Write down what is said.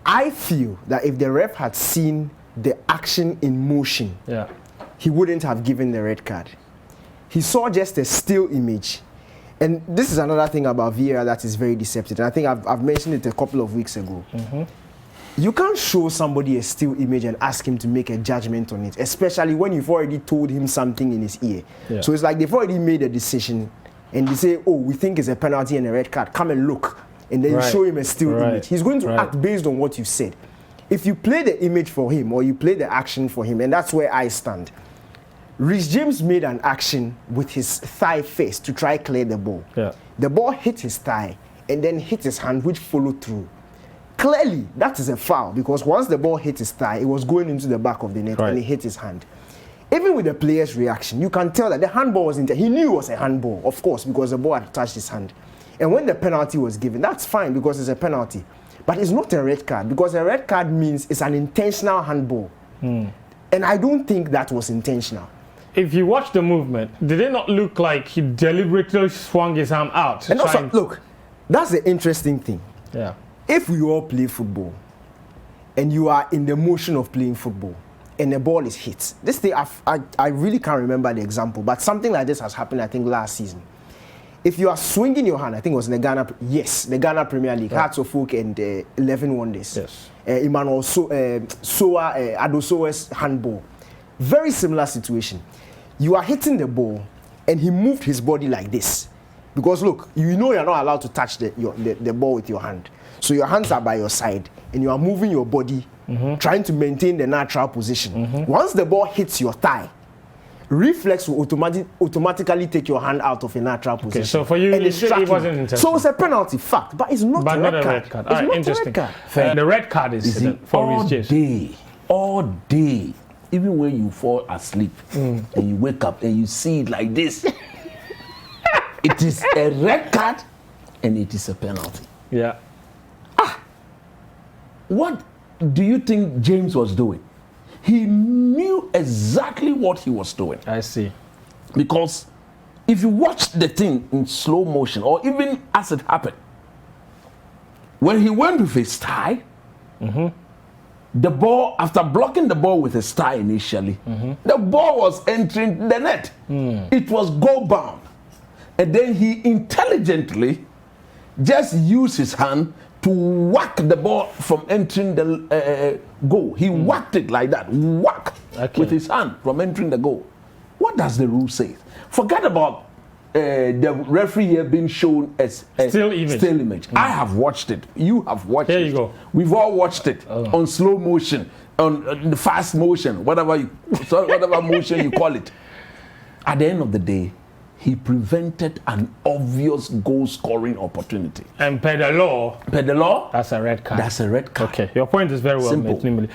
I feel that if the ref had seen the action in motion, he wouldn't have given the red card. He saw just a still image. And this is another thing about VAR that is very deceptive. And I think I've mentioned it a couple of weeks ago. You can't show somebody a still image and ask him to make a judgment on it, especially when you've already told him something in his ear. So it's like they've already made a decision and they say, oh, we think it's a penalty and a red card. Come and look. And then you show him a still image. He's going to act based on what you've said. If you play the image for him or you play the action for him, and that's where I stand. Reece James made an action with his thigh first to try clear the ball. The ball hit his thigh and then hit his hand, which followed through. Clearly, that is a foul because once the ball hit his thigh, it was going into the back of the net and it hit his hand. Even with the player's reaction, you can tell that the handball was he knew it was a handball, of course, because the ball had touched his hand. And when the penalty was given, that's fine because it's a penalty. But it's not a red card because a red card means it's an intentional handball. And I don't think that was intentional. If you watch the movement, did it not look like he deliberately swung his arm out? And also, look, that's the interesting thing. If we all play football and you are in the motion of playing football and the ball is hit, this thing, I really can't remember the example, but something like this has happened, I think, last season. If you are swinging your hand, I think it was in the Ghana Premier League, Hearts of Oak and 11 Wonders. Emmanuel Adosowe's handball. Very similar situation. You are hitting the ball and he moved his body like this. Because look, you know you're not allowed to touch the ball with your hand. So your hands are by your side and you are moving your body, trying to maintain the natural position. Once the ball hits your thigh, reflex will automatically take your hand out of a natural position. So for you, it wasn't intentional. So it's a penalty, fact, but it's not a red card. All right, interesting. The red card is for Reece James. All day, even when you fall asleep and you wake up and you see it like this, it is a red card and it is a penalty. What do you think James was doing? He knew exactly what he was doing. I see. Because if you watch the thing in slow motion, or even as it happened, when he went with his thigh, the ball, after blocking the ball with his thigh initially, the ball was entering the net. It was goal bound. And then he intelligently just used his hand to whack the ball from entering the goal. He whacked it like that, with his hand from entering the goal. What does the rule say? Forget about the referee here being shown as a still image. I have watched it. You have watched it. Here you go. We've all watched it on slow motion, on the fast motion, whatever motion you call it. At the end of the day, he prevented an obvious goal-scoring opportunity. And per the law, that's a red card. That's a red card. Okay, your point is very well made.